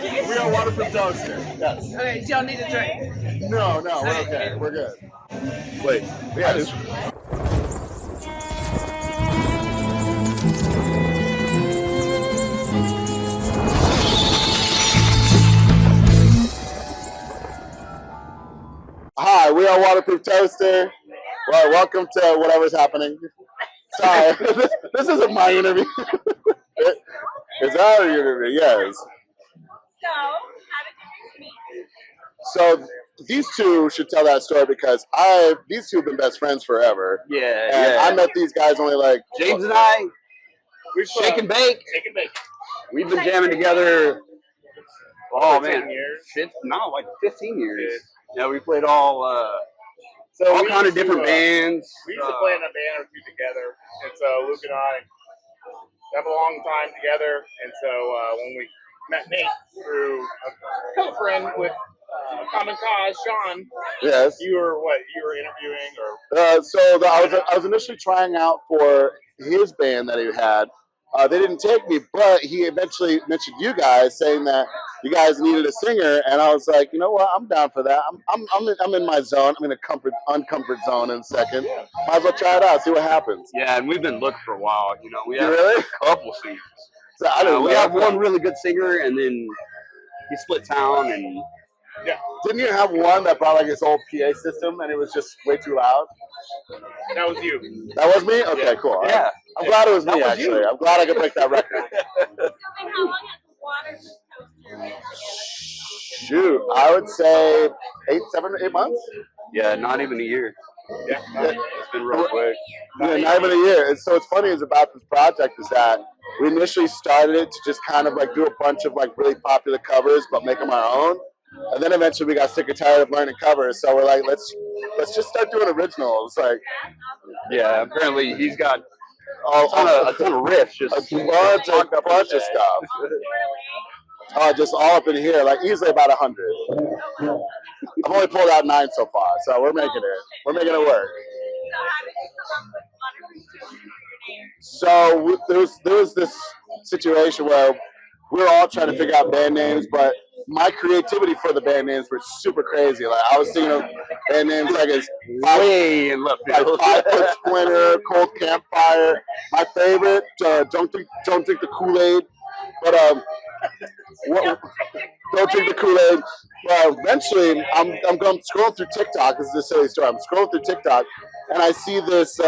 We are waterproof toaster. Yes. Okay, do y'all need a drink? No, we're okay. We're good. Wait. Yes. Hi, we are Waterproof Toaster. Well, welcome to whatever's happening. Sorry, this isn't my interview. It's our interview, yes. So, how did you meet? So these two should tell that story because these two have been best friends forever. Yeah. I met these guys only like James and I, shake and bake. We've been jamming together. Oh man, like 15 years. Yeah, we played all kind of different bands. We used to play in a band or two together, and so Luke and I have a long time together. And so when we met Nate through a friend with common cause, Sean. Yes. You were interviewing or? I was initially trying out for his band that he had. They didn't take me, but he eventually mentioned you guys, saying that you guys needed a singer, and I was like, you know what, I'm down for that. I'm in my zone. I'm in a uncomfort zone in a second. Might as well try it out, see what happens. Yeah, and we've been looking for a while. You know, we have really? a couple singers. So we have one really good singer, and then he split town, and yeah. Didn't you have one that brought like his old PA system, and it was just way too loud? That was you. That was me? Okay, yeah. Cool. Yeah. I'm glad it was me, actually. You. I'm glad I could break that record. So then how long has the Waterproof Toaster been together? Shoot, I would say 8 months? Yeah, not even a year. Yeah. It's been real quick. Yeah, not even a year. And so what's funny is about this project is that we initially started it to just kind of like do a bunch of like really popular covers, but make them our own. And then eventually we got sick and tired of learning covers, so we're like, let's just start doing originals. Like, yeah, apparently he's got a ton of riffs, just a bunch of stuff. Just all up in here, like easily about 100. I've only pulled out 9 so far, so we're making it. We're making it work. So there was this situation where we were all trying to figure out band names, but my creativity for the band names were super crazy. Like I was thinking of band names like as way in left field, 5 Foot Splinter, Cold Campfire. My favorite, don't drink the Kool-Aid, but don't drink the Kool-Aid. Well, eventually, I'm scrolling through TikTok. This is a silly story. I'm scrolling through TikTok, and I see this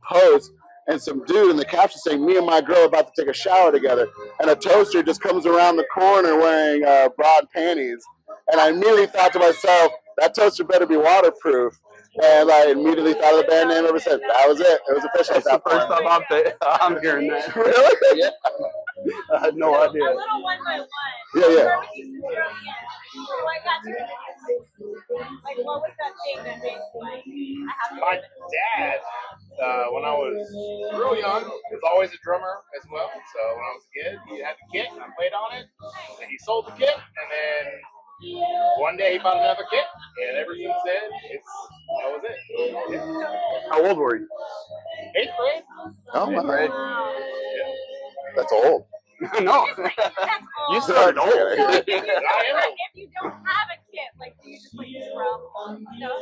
post. And some dude in the caption saying, "Me and my girl about to take a shower together," and a toaster just comes around the corner wearing broad panties, and I immediately thought to myself, that toaster better be waterproof, and I immediately thought of the band name ever since. That was it. It was official. That's the first time I'm hearing that. Really? Yeah. I had no idea. A little one by one. Yeah. Like, what was that thing that made My dad, when I was real young, was always a drummer as well. So when I was a kid, he had the kit and I played on it. And he sold the kit, and then one day he bought another kit, and ever since then, that was it. Yeah. How old were you? 8th grade. Oh, my grade. Yeah. That's old. No. You started old. So if you don't have a kit, like, do you just like drum stuff?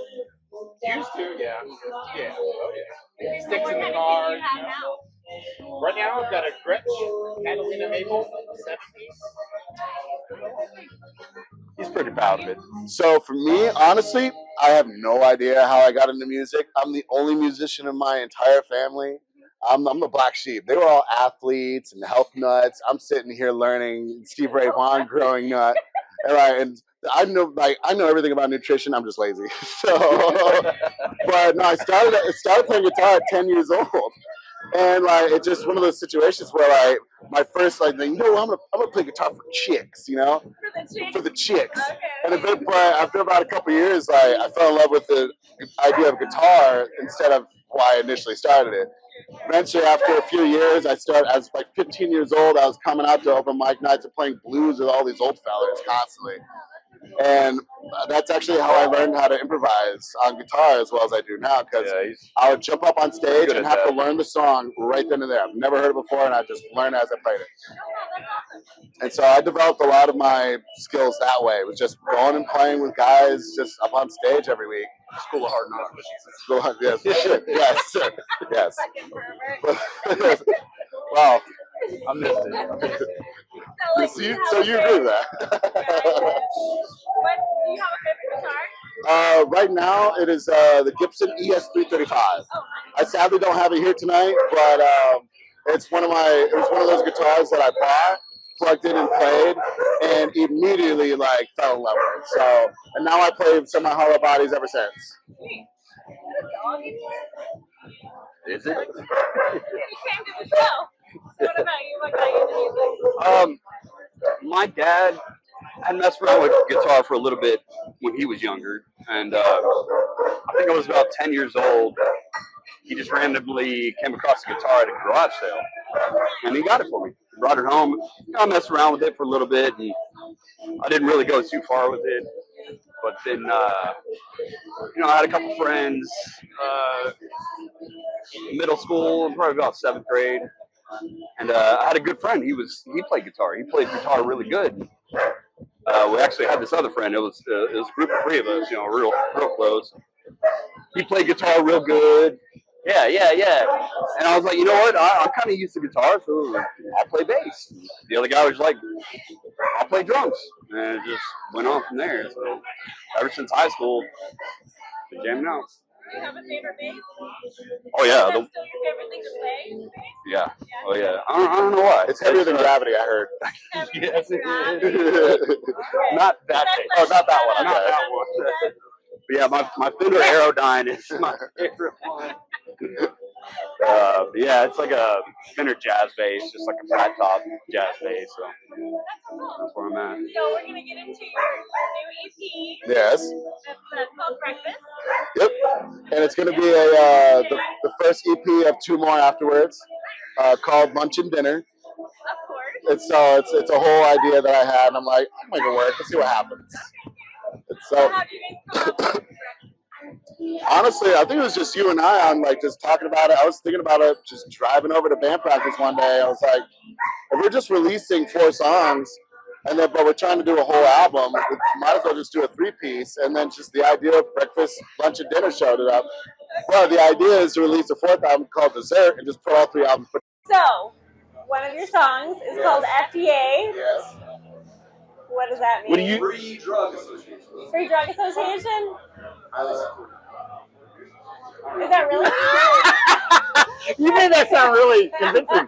Used to, yeah. Yeah. Oh, yeah. So Sticks what in the kind of car. kit do you have now? Right now, I've got a Gretsch Catalina Maple 7-piece. He's pretty proud of it. So for me, honestly, I have no idea how I got into music. I'm the only musician in my entire family. I'm the black sheep. They were all athletes and health nuts. I'm sitting here learning Steve Ray Vaughan growing up, and I know everything about nutrition. I'm just lazy. So, but no, I started playing guitar at 10 years old, and like it's just one of those situations where like my first like thing, I'm gonna play guitar for chicks, for the chicks. Okay. And after about a couple of years, like I fell in love with the idea of guitar instead of why I initially started it. Eventually, after a few years, I was like 15 years old. I was coming out to open mic nights and playing blues with all these old fellas constantly. And that's actually how I learned how to improvise on guitar as well as I do now, because I would jump up on stage and have to learn the song right then and there. I've never heard it before, and I just learned as I played it. And so I developed a lot of my skills that way. It was just going and playing with guys just up on stage every week. School of Hard Knocks. School of, yes, yes, yes. Well, I missed it. So you agree with that? What, do you have a favorite guitar? Right now, it is the Gibson ES335. I sadly don't have it here tonight, but it was one of those guitars that I bought, plugged in and played, and immediately like fell in love with it. So, and now I play some of my hollow bodies ever since. Is it? You came to the show. What about you? What got you into music? My dad had messed around with guitar for a little bit when he was younger, and I think I was about 10 years old. He just randomly came across a guitar at a garage sale, and he got it for me. He brought it home. I messed around with it for a little bit, and I didn't really go too far with it. But then, I had a couple friends, middle school, probably about 7th grade, and I had a good friend. He played guitar. He played guitar really good. We actually had this other friend. It was a group of 3 of us, real close. He played guitar real good. Yeah. And I was like, you know what? I'm kind of used to guitar, so I'll play bass. The other guy was like, I'll play drums. And it just went on from there. So ever since high school, been jamming out. Do you have a favorite bass? Oh, yeah. Is that still your favorite thing to play? Yeah. Oh, yeah. I don't know why. It's heavier than gravity, I heard. Yes, it is. Okay. Not that bass. Oh, not that one. Not that one. But yeah, my Fender Aerodyne is my favorite one. Yeah, it's like a Fender jazz bass, just like a flat top jazz bass. So that's where I'm at. So we're gonna get into your new EP. Yes. That's called Breakfast. Yep. And it's going to be the first EP of 2 more afterwards, called Lunch and Dinner. Of course. It's a whole idea that I had, and I'm like, I'm going to work. Let's see what happens. So how do you guys come up with Honestly, I think it was just you and I on like just talking about it. I was thinking about it just driving over to band practice one day. I was like, if we're just releasing 4 songs, but we're trying to do a whole album, we might as well just do a 3-piece. And then just the idea of breakfast, lunch, and dinner showed it up. Well, the idea is to release a 4th album called Dessert and just put all 3 albums. So, one of your songs is called FDA. Yes. What does that mean? What do you? Free Drug Association. Free Drug Association? Is that really? You made that sound really convincing.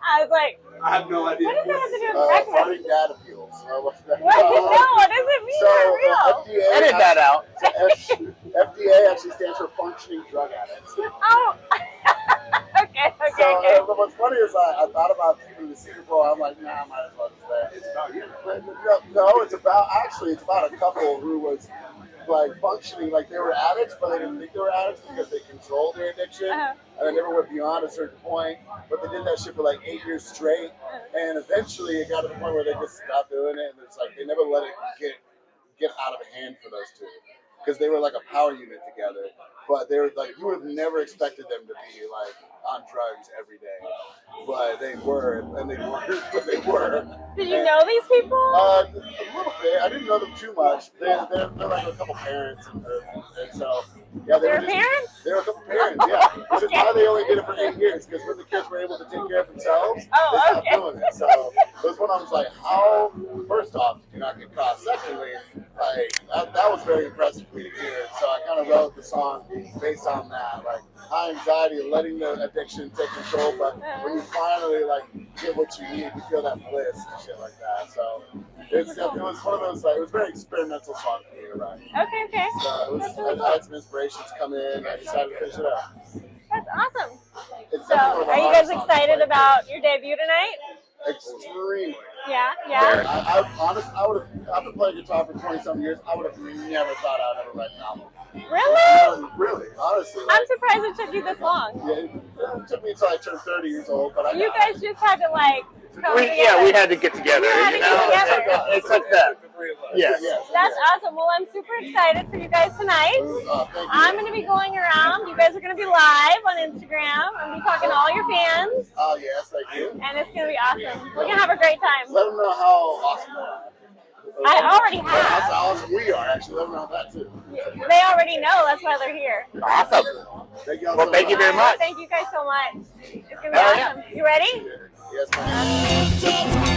I was like, I have no idea. what does that have to do with breakfast? Farting dad appeals. What? No, what does it mean? So, For real? FDA Edit that out. FDA actually stands for Functioning Drug Addicts. Oh. Okay. But what's funny is I thought about keeping the secret for a while. I'm like, nah, I might as well just say it. It's about you. No, it's about a couple who was like functioning like they were addicts, but they didn't think they were addicts because they controlled their addiction, and they never went beyond a certain point. But they did that shit for like 8 years straight, and eventually it got to the point where they just stopped doing it, and it's like they never let it get out of hand for those 2. Because they were like a power unit together, but they were like, you would have never expected them to be like on drugs every day, but they were, and they weren't, but they were. Did you know these people? A little bit. I didn't know them too much. They're like a couple parents, and so yeah, they were parents. They were a couple parents, yeah. Which is why they only did it for 8 years, because when the kids were able to take care of themselves, they stopped doing it. So it was when I was like, how? First off, did you not get caught? Secondly, like that was very impressive for me to hear. So I kind of wrote the song based on that, like high anxiety and letting the addiction take control, but when you finally like get what you need, you feel that bliss and shit like that. So it was one of those like, it was a very experimental song for me to write. Okay. So I had some inspirations come in. I decided to finish it up. That's awesome. It's So, definitely one of the are you hardest guys songs excited to play. about your debut tonight? Extremely. Yeah. I would have, after playing guitar for 20-something years, I would have never thought I'd ever write an album. Really? Really, honestly. I'm surprised it took you this long. Yeah, it took me until I turned 30 years old, but You guys just had to like come together. We had to get together. We had to get together. It's like that. Yes. That's awesome. Well, I'm super excited for you guys tonight. I'm going to be going around. You guys are going to be live on Instagram. I'm going to be talking to all your fans. Oh, yes, thank you. And it's going to be awesome. We're going to have a great time. Let them know how awesome they are. I already have. How awesome we are, actually. Let them know that, too. They already know. That's why they're here. Awesome. Thank y'all Well, so thank you much. very much. Thank you guys so much. It's going to be Hell yeah. awesome. You ready? Yes, ma'am.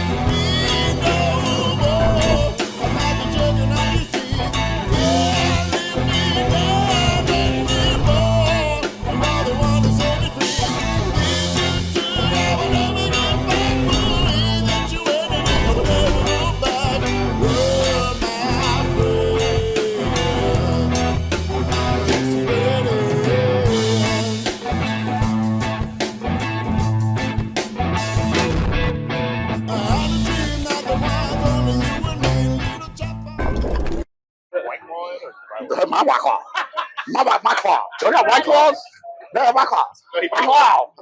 My White Claw. My Claw. They got White Claws? They have White Claws. Wow.